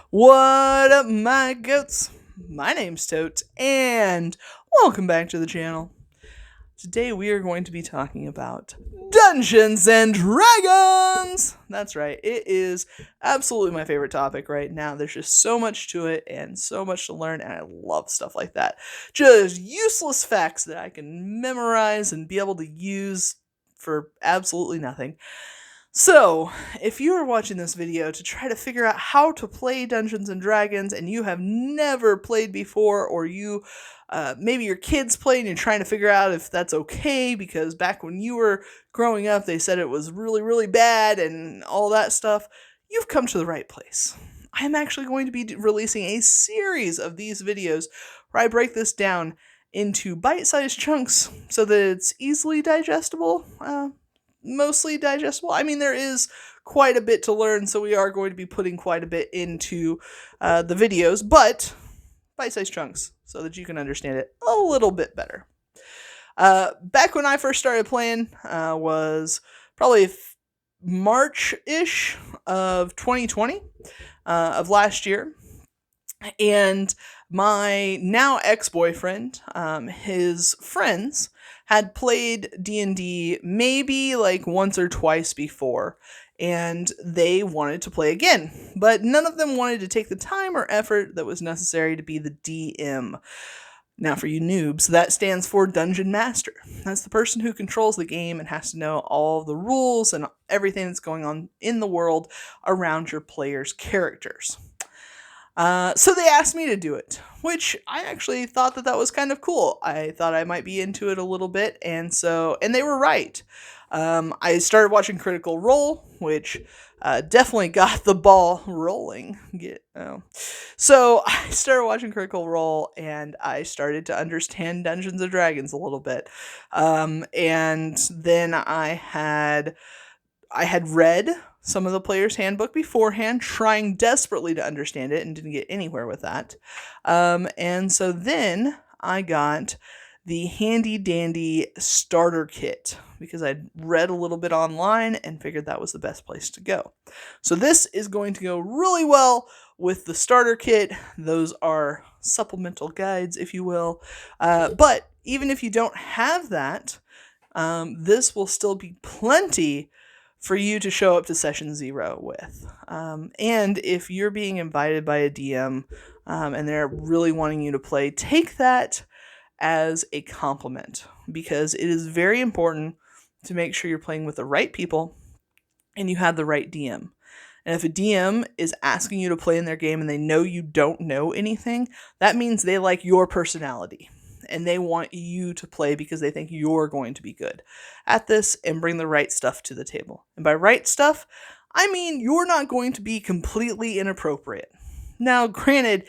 What up, my goats? My name's Totes, and welcome back to the channel. Today we are going to be talking about Dungeons and Dragons! That's right, it is absolutely my favorite topic right now. There's just so much to it and so much to learn, and I love stuff like that. Just useless facts that I can memorize and be able to use for absolutely nothing. So, if you are watching this video to try to figure out how to play Dungeons and Dragons and you have never played before, or maybe your kids play and you're trying to figure out if that's okay because back when you were growing up they said it was really, really bad and all that stuff, you've come to the right place. I'm actually going to be releasing a series of these videos where I break this down into bite-sized chunks so that it's easily digestible. Mostly digestible. I mean, there is quite a bit to learn, so we are going to be putting quite a bit into the videos, but bite-sized chunks so that you can understand it a little bit better. Back when I first started playing was probably March-ish of 2020 of last year, and my now ex-boyfriend, his friends had played D&D maybe like once or twice before, and they wanted to play again, but none of them wanted to take the time or effort that was necessary to be the DM. Now, for you noobs, that stands for Dungeon Master. That's the person who controls the game and has to know all the rules and everything that's going on in the world around your players' characters. So they asked me to do it, which I actually thought that was kind of cool. I thought I might be into it a little bit, and they were right. I started watching Critical Role, which definitely got the ball rolling. So I started watching Critical Role, and I started to understand Dungeons and Dragons a little bit. And then I had read some of the player's handbook beforehand, trying desperately to understand it, and didn't get anywhere with that. And so then I got the handy dandy starter kit because I'd read a little bit online and figured that was the best place to go. So this is going to go really well with the starter kit. Those are supplemental guides, if you will. But even if you don't have that, this will still be plenty for you to show up to session 0 with. And if you're being invited by a DM and they're really wanting you to play, take that as a compliment, because it is very important to make sure you're playing with the right people and you have the right DM. And if a DM is asking you to play in their game and they know you don't know anything, that means they like your personality and they want you to play because they think you're going to be good at this and bring the right stuff to the table. And by right stuff, I mean you're not going to be completely inappropriate. Now, granted,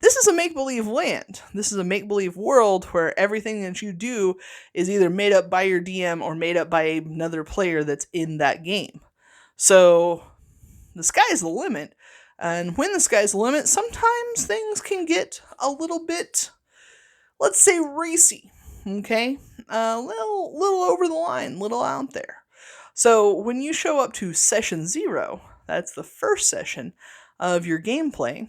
this is a make-believe land. This is a make-believe world where everything that you do is either made up by your DM or made up by another player that's in that game. So the sky's the limit. And when the sky's the limit, sometimes things can get a little bit, let's say, racy, okay? A little over the line, little out there. So when you show up to session 0, that's the first session of your gameplay,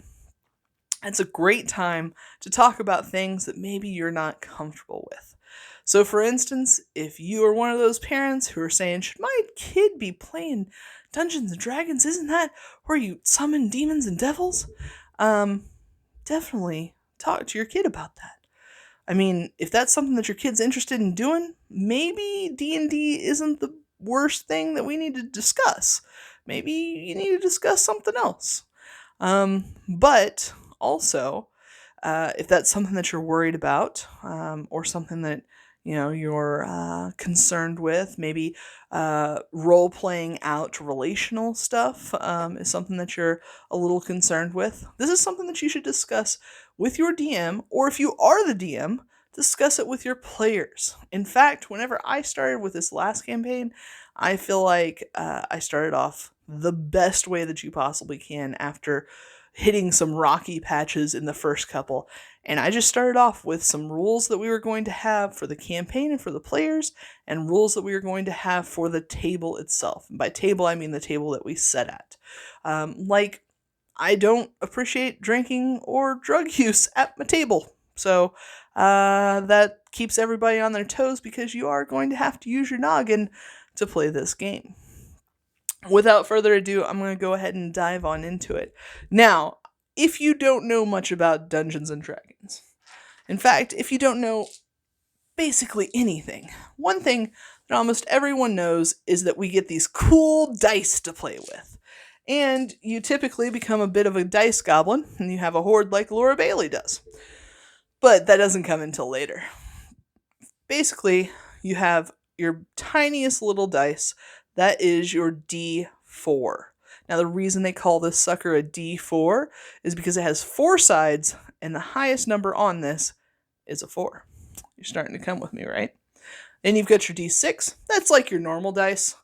it's a great time to talk about things that maybe you're not comfortable with. So for instance, if you are one of those parents who are saying, should my kid be playing Dungeons and Dragons? Isn't that where you summon demons and devils? Definitely talk to your kid about that. I mean, if that's something that your kid's interested in doing, maybe D&D isn't the worst thing that we need to discuss. Maybe you need to discuss something else. But also, if that's something that you're worried about, or something that you're concerned with, maybe role-playing out relational stuff is something that you're a little concerned with. This is something that you should discuss with your DM, or if you are the DM, discuss it with your players. In fact, whenever I started with this last campaign, I feel like I started off the best way that you possibly can after hitting some rocky patches in the first couple. And I just started off with some rules that we were going to have for the campaign and for the players, and rules that we were going to have for the table itself. And by table, I mean the table that we set at. Like, I don't appreciate drinking or drug use at my table. So that keeps everybody on their toes because you are going to have to use your noggin to play this game. Without further ado, I'm going to go ahead and dive on into it. Now, if you don't know much about Dungeons and Dragons, in fact, if you don't know basically anything, one thing that almost everyone knows is that we get these cool dice to play with. And you typically become a bit of a dice goblin, and you have a horde like Laura Bailey does. But that doesn't come until later. Basically, you have your tiniest little dice. That is your D4. Now, the reason they call this sucker a D4 is because it has 4 sides, and the highest number on this is a 4. You're starting to come with me, right? Then you've got your D6. That's like your normal dice,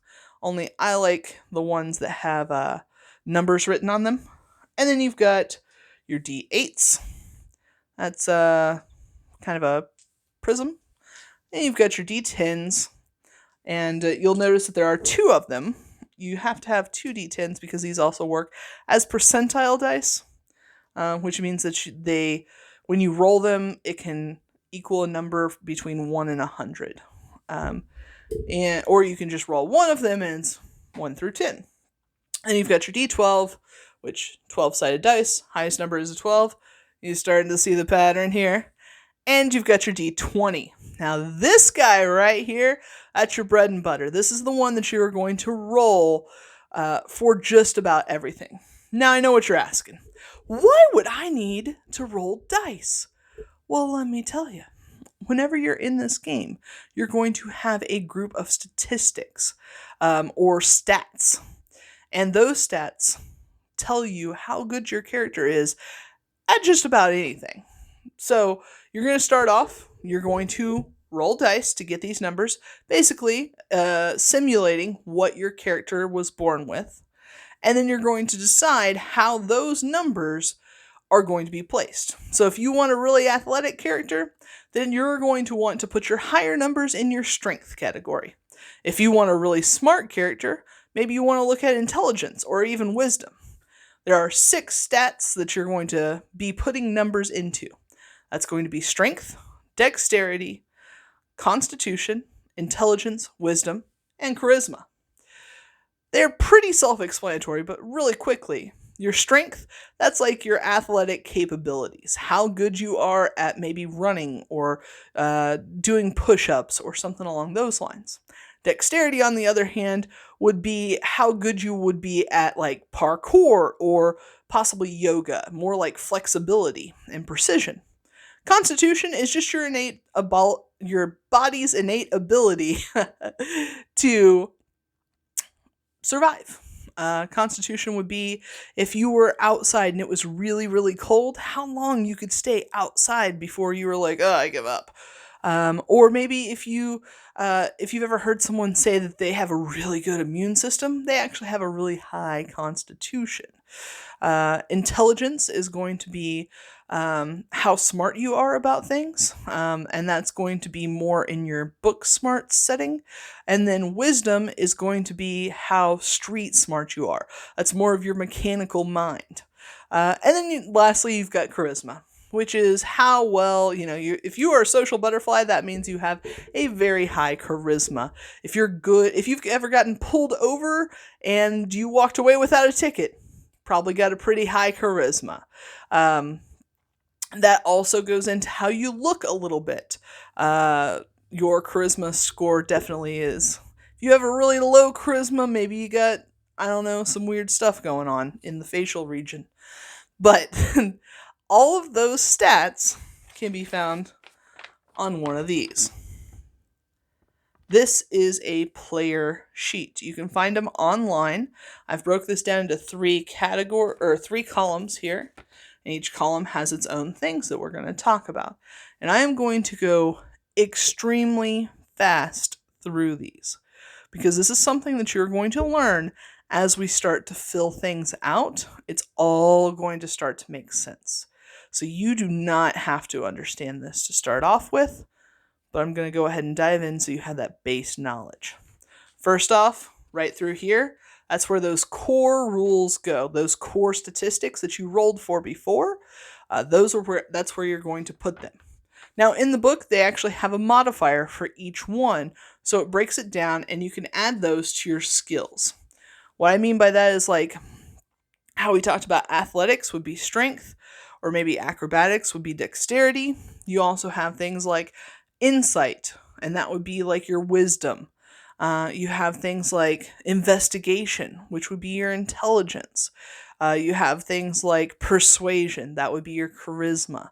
only I like the ones that have numbers written on them. And then you've got your D8s. That's kind of a prism. And you've got your D10s. And you'll notice that there are 2 of them. You have to have 2 D10s because these also work as percentile dice, which means that when you roll them, it can equal a number between 1 and 100. Or you can just roll one of them and it's 1 through 10. And you've got your D12, which 12-sided dice, highest number is a 12. You're starting to see the pattern here. And you've got your D20. Now this guy right here, that's your bread and butter. This is the one that you're going to roll for just about everything. Now I know what you're asking. Why would I need to roll dice? Well, let me tell you. Whenever you're in this game, you're going to have a group of statistics or stats. And those stats tell you how good your character is at just about anything. So you're going to start off, you're going to roll dice to get these numbers, basically simulating what your character was born with. And then you're going to decide how those numbers are going to be placed. So if you want a really athletic character, then you're going to want to put your higher numbers in your strength category. If you want a really smart character, maybe you want to look at intelligence or even wisdom. There are 6 stats that you're going to be putting numbers into. That's going to be strength, dexterity, constitution, intelligence, wisdom, and charisma. They're pretty self-explanatory, but really quickly, your strength, that's like your athletic capabilities. How good you are at maybe running or doing push-ups or something along those lines. Dexterity, on the other hand, would be how good you would be at like parkour or possibly yoga, more like flexibility and precision. Constitution is just your body's innate ability to survive. Constitution would be if you were outside and it was really, really cold, how long you could stay outside before you were like, oh, I give up. Or maybe if you've ever heard someone say that they have a really good immune system, they actually have a really high constitution. Intelligence is going to be how smart you are about things, and that's going to be more in your book smart setting. And then wisdom is going to be how street smart you are. That's more of your mechanical mind. And then lastly, you've got charisma, which is how well, if you are a social butterfly, that means you have a very high charisma. If you've ever gotten pulled over and you walked away without a ticket, probably got a pretty high charisma. That also goes into how you look a little bit. Your charisma score definitely is. If you have a really low charisma, maybe you got, some weird stuff going on in the facial region. But all of those stats can be found on one of these. This is a player sheet. You can find them online. I've broke this down into 3 columns here. And each column has its own things that we're going to talk about. And I am going to go extremely fast through these because this is something that you're going to learn as we start to fill things out. It's all going to start to make sense. So you do not have to understand this to start off with, but I'm going to go ahead and dive in so you have that base knowledge. First off, right through here, That's where those core rules go, those core statistics that you rolled for before. That's where you're going to put them. Now, in the book, they actually have a modifier for each one, so it breaks it down, and you can add those to your skills. What I mean by that is like how we talked about athletics would be strength, or maybe acrobatics would be dexterity. You also have things like insight, and that would be like your wisdom. You have things like investigation, which would be your intelligence. You have things like persuasion, that would be your charisma.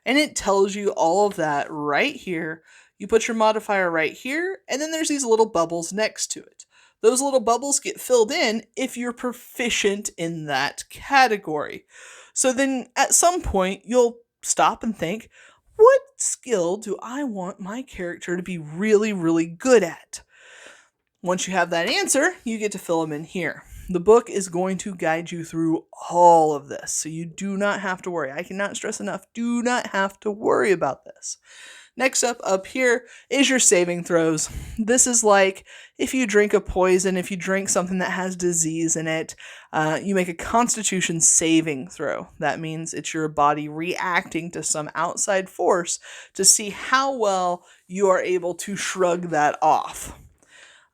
And it tells you all of that right here. You put your modifier right here, and then there's these little bubbles next to it. Those little bubbles get filled in if you're proficient in that category. So then at some point, you'll stop and think, what skill do I want my character to be really, really good at? Once you have that answer, you get to fill them in here. The book is going to guide you through all of this, so you do not have to worry. I cannot stress enough, do not have to worry about this. Next up here is your saving throws. This is like if you drink a poison, if you drink something that has disease in it, you make a Constitution saving throw. That means it's your body reacting to some outside force to see how well you are able to shrug that off.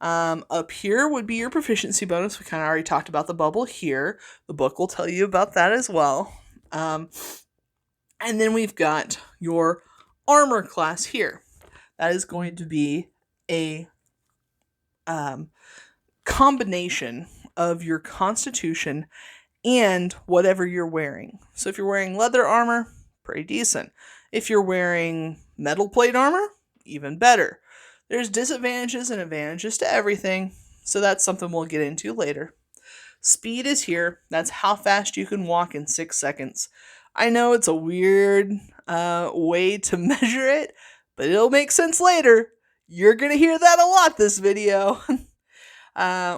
Up here would be your proficiency bonus. We kind of already talked about the bubble here. The book will tell you about that as well. And then we've got your armor class here. That is going to be a combination of your constitution and whatever you're wearing. So if you're wearing leather armor, pretty decent. If you're wearing metal plate armor, even better. There's disadvantages and advantages to everything, so that's something we'll get into later. Speed is here. That's how fast you can walk in 6 seconds. I know it's a weird way to measure it, but it'll make sense later. You're going to hear that a lot this video.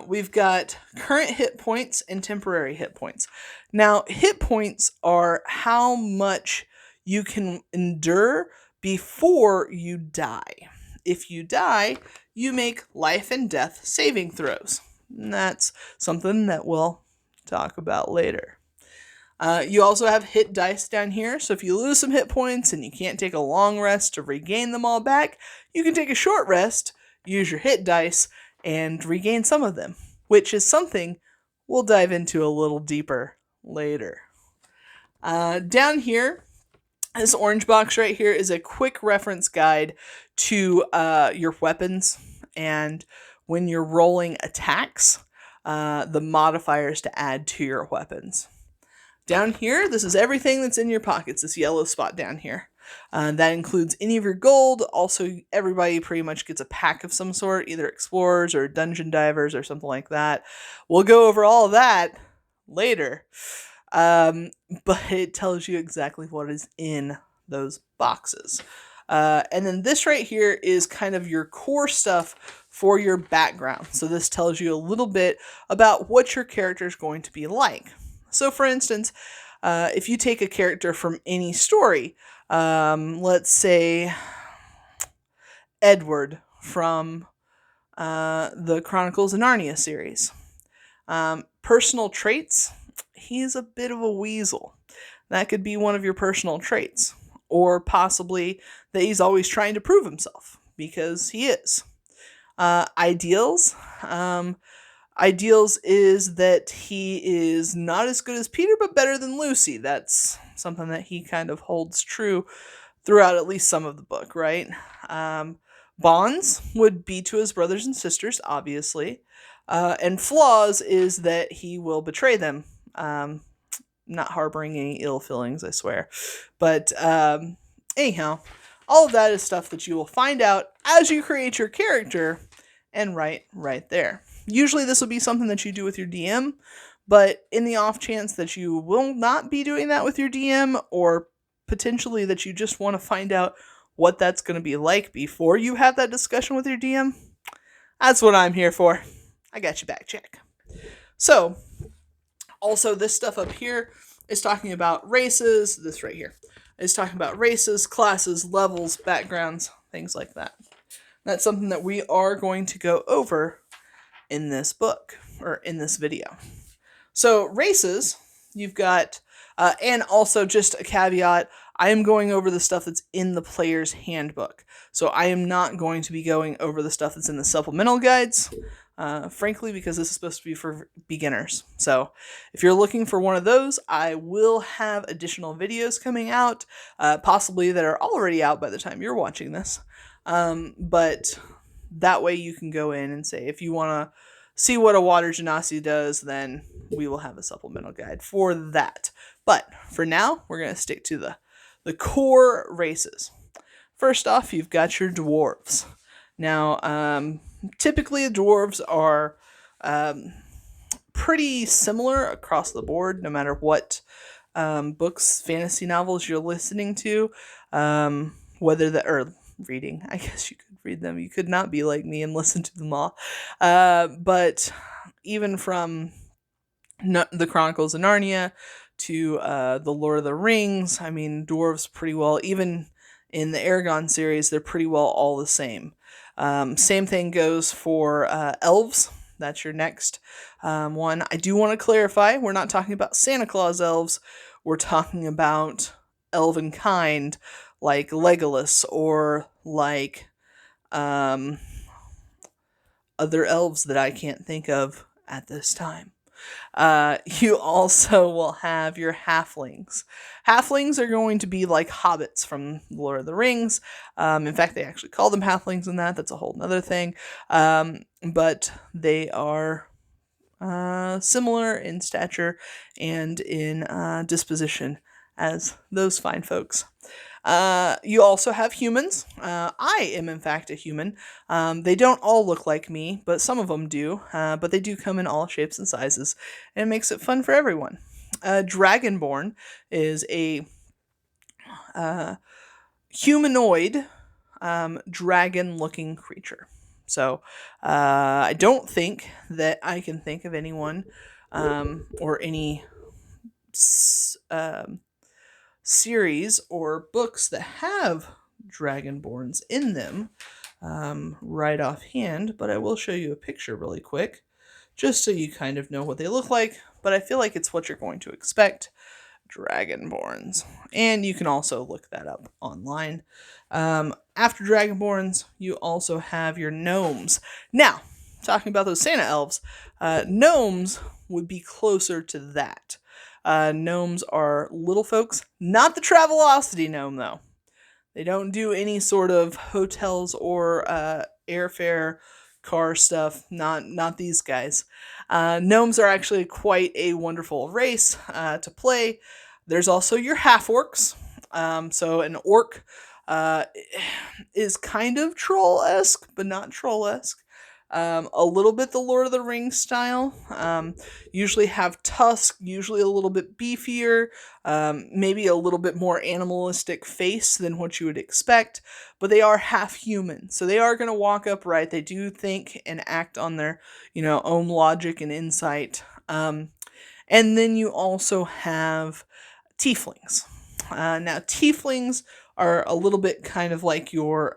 We've got current hit points and temporary hit points. Now, hit points are how much you can endure before you die. If you die, you make life and death saving throws. And that's something that we'll talk about later. You also have hit dice down here, so if you lose some hit points and you can't take a long rest to regain them all back, you can take a short rest, use your hit dice, and regain some of them, which is something we'll dive into a little deeper later. Down here, this orange box right here is a quick reference guide to your weapons and when you're rolling attacks, the modifiers to add to your weapons. Down here, this is everything that's in your pockets, this yellow spot down here. That includes any of your gold. Also, everybody pretty much gets a pack of some sort, either explorers or dungeon divers or something like that. We'll go over all of that later. But it tells you exactly what is in those boxes. And then this right here is kind of your core stuff for your background. So this tells you a little bit about what your character is going to be like. So for instance, if you take a character from any story, let's say Edward from the Chronicles of Narnia series. Personal traits, he's a bit of a weasel. That could be one of your personal traits. Or possibly that he's always trying to prove himself, because he is. Ideals. Ideals is that he is not as good as Peter, but better than Lucy. That's something that he kind of holds true throughout at least some of the book, right? Bonds would be to his brothers and sisters, obviously. And flaws is that he will betray them. Not harboring any ill feelings, I swear. But anyhow, all of that is stuff that you will find out as you create your character and write right there. Usually this will be something that you do with your DM, but in the off chance that you will not be doing that with your DM, or potentially that you just want to find out what that's going to be like before you have that discussion with your DM, that's what I'm here for. I got you back, Jack. So, also this stuff up here is talking about races. This right here is talking about races, classes, levels, backgrounds, things like that. That's something that we are going to go over in this book. or in this video. So races, you've got, and also just a caveat, I am going over the stuff that's in the player's handbook. So I am not going to be going over the stuff that's in the supplemental guides, frankly, because this is supposed to be for beginners. So if you're looking for one of those, I will have additional videos coming out, possibly that are already out by the time you're watching this. But that way you can go in and say, if you want to see what a water genasi does, then we will have a supplemental guide for that. But for now, we're going to stick to the core races. First off, you've got your dwarves. Now, typically dwarves are pretty similar across the board, no matter what books, fantasy novels you're listening to, or reading. I guess you could read them. You could not be like me and listen to them all. But even from the Chronicles of Narnia to the Lord of the Rings, I mean, dwarves pretty well, even in the Eragon series, they're pretty well all the same. Same thing goes for elves. That's your next one. I do want to clarify, we're not talking about Santa Claus elves. We're talking about elven kind, like Legolas, or like other elves that I can't think of at this time. You also will have your halflings. Halflings are going to be like hobbits from Lord of the Rings. In fact, they actually call them halflings in that. That's a whole nother thing. But they are similar in stature and in disposition as those fine folks. You also have humans. I am, in fact, a human. They don't all look like me, but some of them do. But they do come in all shapes and sizes, and it makes it fun for everyone. Dragonborn is a humanoid dragon-looking creature. So I don't think that I can think of anyone or any series or books that have dragonborns in them right offhand, but I will show you a picture really quick just so you kind of know what they look like, but I feel like it's what you're going to expect. Dragonborns. And you can also look that up online. After dragonborns, you also have your gnomes. Now, talking about those Santa elves, gnomes would be closer to that. Gnomes are little folks, not the Travelocity gnome though. They don't do any sort of hotels or airfare car stuff. Not these guys. Gnomes are actually quite a wonderful race to play. There's also your half-orcs. So an orc is kind of troll-esque, but not troll-esque. A little bit the Lord of the Rings style. Usually have tusk, usually a little bit beefier, maybe a little bit more animalistic face than what you would expect, but they are half human. So they are going to walk upright. They do think and act on their, own logic and insight. And then you also have tieflings. Now, tieflings are a little bit kind of like your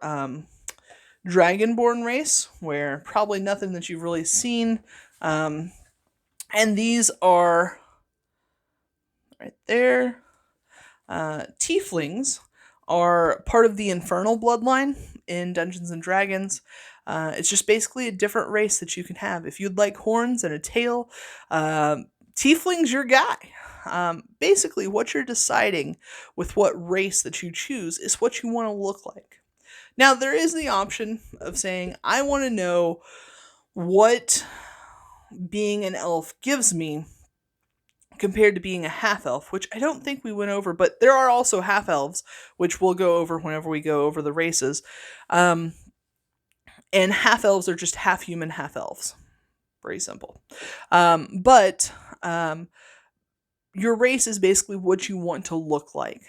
dragonborn race, where probably nothing that you've really seen. And these are right there. Tieflings are part of the Infernal bloodline in Dungeons and Dragons. It's just basically a different race that you can have. If you'd like horns and a tail, Tiefling's your guy. Basically, what you're deciding with what race that you choose is what you want to look like. Now, there is the option of saying, I want to know what being an elf gives me compared to being a half-elf, which I don't think we went over, but there are also half-elves, which we'll go over whenever we go over the races. And half-elves are just half-human, half-elves. Very simple. But your race is basically what you want to look like.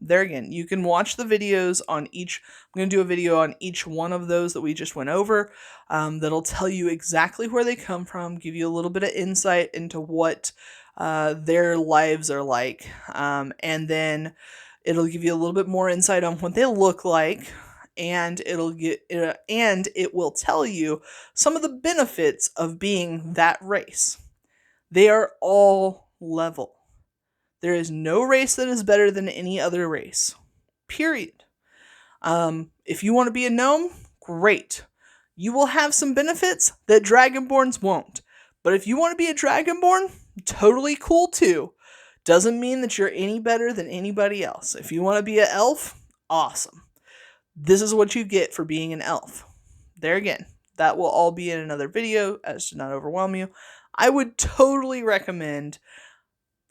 There again, you can watch the videos on each. I'm going to do a video on each one of those that we just went over. That'll tell you exactly where they come from, give you a little bit of insight into what their lives are like. And then it'll give you a little bit more insight on what they look like. and it will tell you some of the benefits of being that race. They are all level. There is no race that is better than any other race. Period. If you want to be a gnome, great. You will have some benefits that Dragonborns won't. But if you want to be a Dragonborn, totally cool too. Doesn't mean that you're any better than anybody else. If you want to be an elf, awesome. This is what you get for being an elf. There again, that will all be in another video as to not overwhelm you. I would totally recommend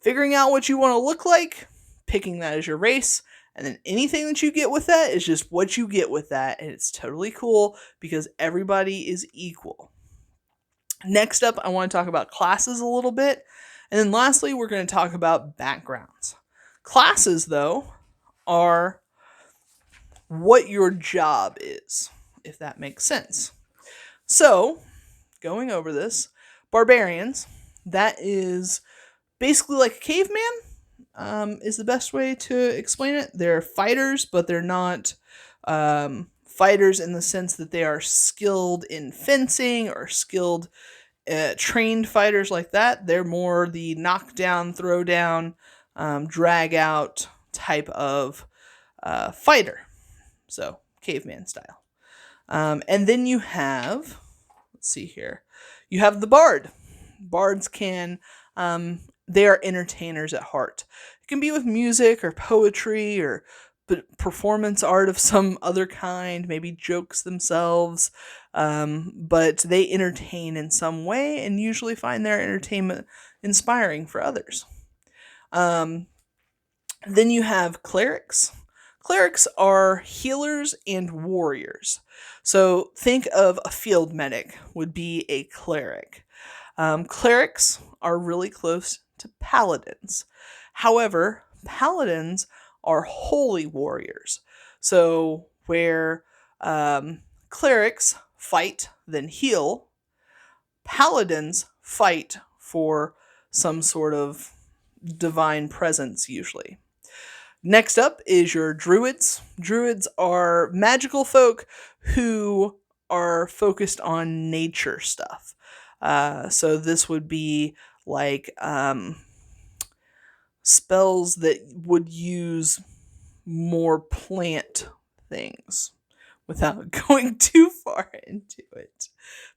figuring out what you want to look like, picking that as your race, and then anything that you get with that is just what you get with that, and it's totally cool because everybody is equal. Next up, I want to talk about classes a little bit, and then lastly, we're going to talk about backgrounds. Classes, though, are what your job is, if that makes sense. So, going over this, barbarians, that is basically like a caveman, is the best way to explain it. They're fighters, but they're not fighters in the sense that they are skilled in fencing or skilled, trained fighters like that. They're more the knockdown, throwdown, drag out type of fighter. So, caveman style. And then you have, let's see here, you have the bard. Bards can, they are entertainers at heart. It can be with music or poetry or performance art of some other kind, maybe jokes themselves, but they entertain in some way and usually find their entertainment inspiring for others. Then you have clerics. Clerics are healers and warriors. So think of a field medic would be a cleric. Clerics are really close to paladins. However, paladins are holy warriors. So where clerics fight, then heal, paladins fight for some sort of divine presence usually. Next up is your druids. Druids are magical folk who are focused on nature stuff. So this would be like spells that would use more plant things without going too far into it.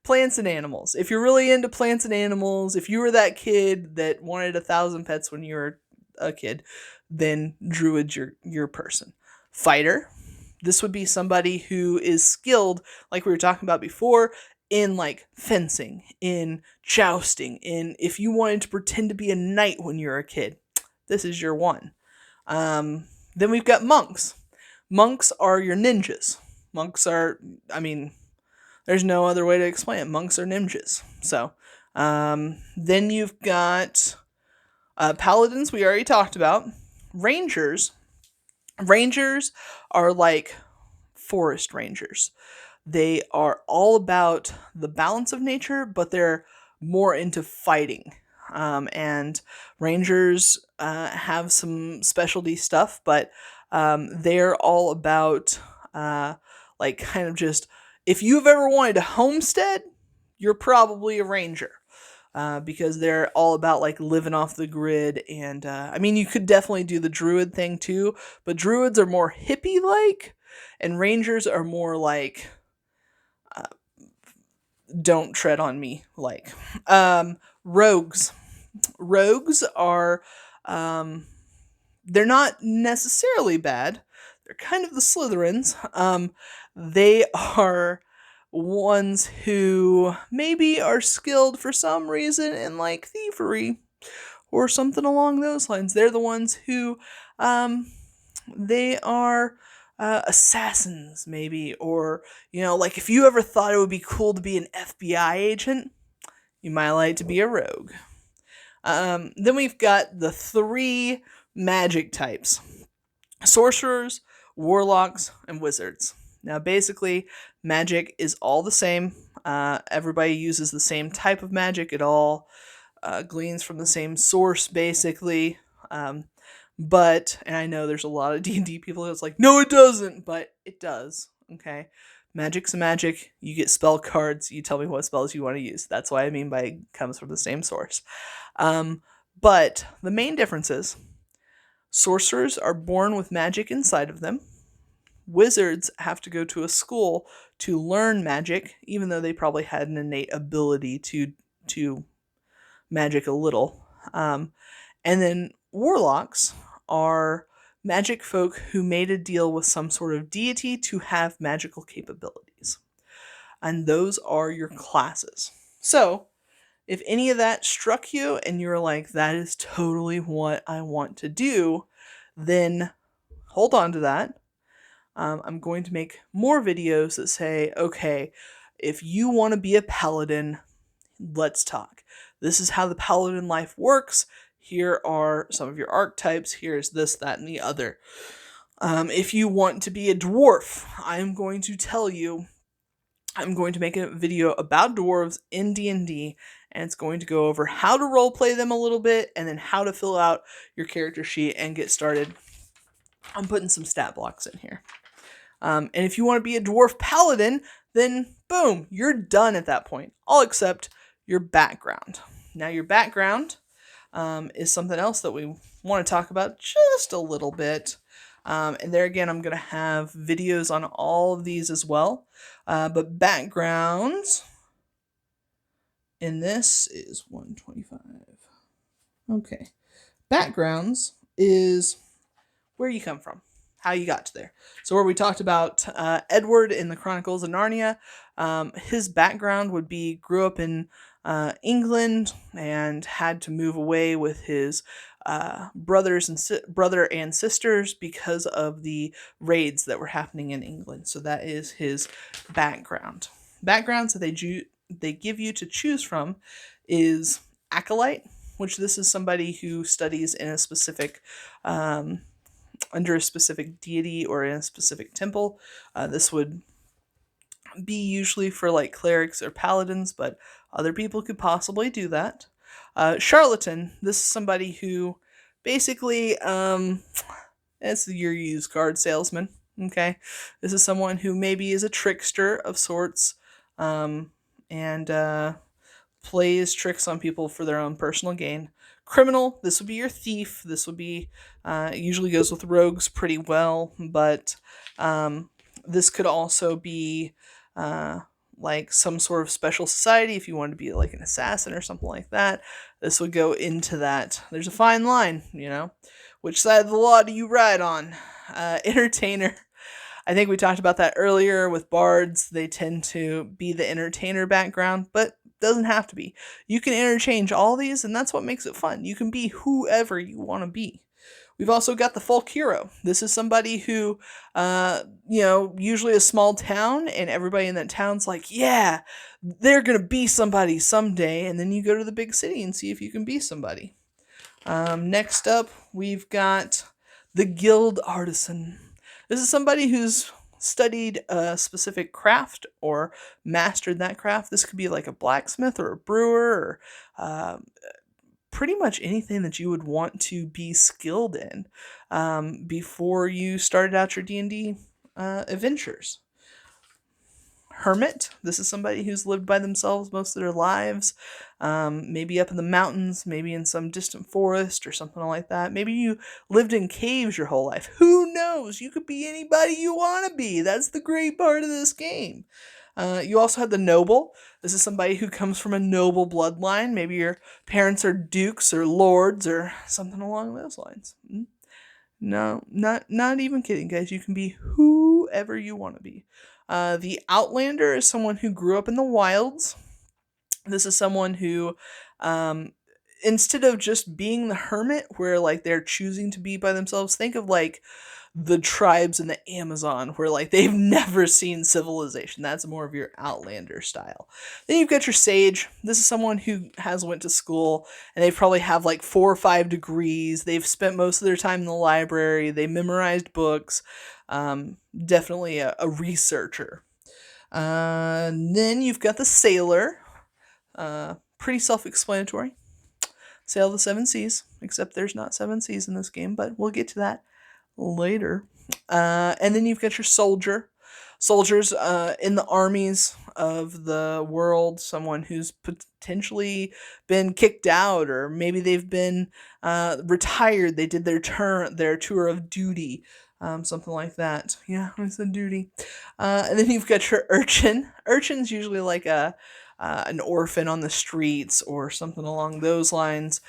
Plants and animals. If you're really into plants and animals, if you were that kid that wanted 1,000 pets when you were a kid, then druid's your person. Fighter. This would be somebody who is skilled, like we were talking about before, in like fencing, in jousting, in if you wanted to pretend to be a knight when you were a kid, this is your one. Then we've got monks. Monks are your ninjas. Monks are, there's no other way to explain it. Monks are ninjas. So, then you've got paladins, we already talked about. Rangers. Rangers are like forest rangers. They are all about the balance of nature, but they're more into fighting. And rangers have some specialty stuff, but they're all about like kind of just, if you've ever wanted a homestead, you're probably a ranger. Because they're all about like living off the grid, and you could definitely do the druid thing too, but druids are more hippie like, and rangers are more like don't tread on me like. Rogues. Rogues are they're not necessarily bad. They're kind of the Slytherins. They are ones who maybe are skilled for some reason in like thievery or something along those lines. They're the ones who they are assassins maybe, or like if you ever thought it would be cool to be an FBI agent, you might like to be a rogue. Then we've got the 3 magic types: sorcerers, warlocks, and wizards. Now, basically, magic is all the same. Everybody uses the same type of magic. It all gleans from the same source, basically. But, and I know there's a lot of D&D people that's like, no, it doesn't, but it does. Okay. Magic's a magic. You get spell cards. You tell me what spells you want to use. That's what I mean by it comes from the same source. But the main difference is sorcerers are born with magic inside of them. Wizards have to go to a school to learn magic, even though they probably had an innate ability to magic a little. And then warlocks are magic folk who made a deal with some sort of deity to have magical capabilities. And those are your classes. So, if any of that struck you and you're like, that is totally what I want to do, then hold on to that. I'm going to make more videos that say, okay, if you want to be a paladin, let's talk. This is how the paladin life works. Here are some of your archetypes. Here's this, that, and the other. If you want to be a dwarf, I'm going to tell you, I'm going to make a video about dwarves in D&D, and it's going to go over how to roleplay them a little bit, and then how to fill out your character sheet and get started. I'm putting some stat blocks in here. And if you want to be a dwarf paladin, then boom, you're done at that point, all except your background. Now, your background is something else that we want to talk about just a little bit. And there again, I'm going to have videos on all of these as well. But backgrounds in this is 125. Okay. Backgrounds is where you come from, how you got to there. So where we talked about Edward in the Chronicles of Narnia, his background would be grew up in England and had to move away with his brother and sisters because of the raids that were happening in England. So that is his background. Backgrounds that they give you to choose from is acolyte, which this is somebody who studies in a specific under a specific deity or in a specific temple. This would be usually for like clerics or paladins, but other people could possibly do that. Charlatan, this is somebody who basically, it's your used card salesman. Okay. This is someone who maybe is a trickster of sorts, and plays tricks on people for their own personal gain. Criminal, this would be your thief. This would be, usually goes with rogues pretty well, but this could also be like some sort of special society if you wanted to be like an assassin or something like that. This would go into that. There's a fine line, you know. Which side of the law do you ride on? Entertainer. I think we talked about that earlier with bards. They tend to be the entertainer background, but doesn't have to be. You can interchange all these, and that's what makes it fun. You can be whoever you want to be. We've also got the folk hero. This is somebody who, usually a small town, and everybody in that town's like, yeah, they're going to be somebody someday, and then you go to the big city and see if you can be somebody. Next up, we've got the guild artisan. This is somebody who's studied a specific craft or mastered that craft. This could be like a blacksmith or a brewer or pretty much anything that you would want to be skilled in before you started out your D&D adventures. Hermit. This is somebody who's lived by themselves most of their lives. Maybe up in the mountains, maybe in some distant forest or something like that. Maybe you lived in caves your whole life. Who knows? You could be anybody you want to be. That's the great part of this game. You also have the noble. This is somebody who comes from a noble bloodline. Maybe your parents are dukes or lords or something along those lines. No, not even kidding, guys. You can be whoever you want to be. The Outlander is someone who grew up in the wilds. This is someone who, instead of just being the hermit, where like they're choosing to be by themselves, think of like the tribes in the Amazon where like they've never seen civilization. That's more of your Outlander style. Then you've got your sage. This is someone who has went to school and they probably have like 4 or 5 degrees. They've spent most of their time in the library. They memorized books. Definitely a researcher. Then you've got the sailor. Pretty self-explanatory. Sail the 7 seas, except there's not 7 seas in this game, but we'll get to that later. And then you've got your soldier. soldiers in the armies of the world, someone who's potentially been kicked out, or maybe they've been retired. They did their tour of duty, something like that. Yeah, I said duty. And then you've got your urchin. Urchin's usually like an orphan on the streets or something along those lines.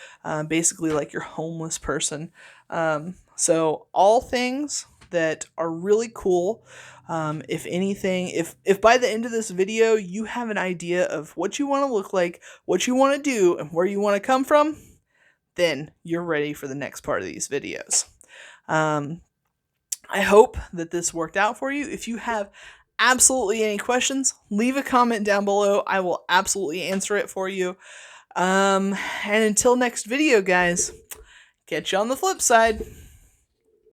Basically, like your homeless person. So all things that are really cool. If anything, if by the end of this video you have an idea of what you want to look like, what you want to do, and where you want to come from, then you're ready for the next part of these videos. I hope that this worked out for you. If you have absolutely any questions, leave a comment down below. I will absolutely answer it for you. And until next video, guys, catch you on the flip side.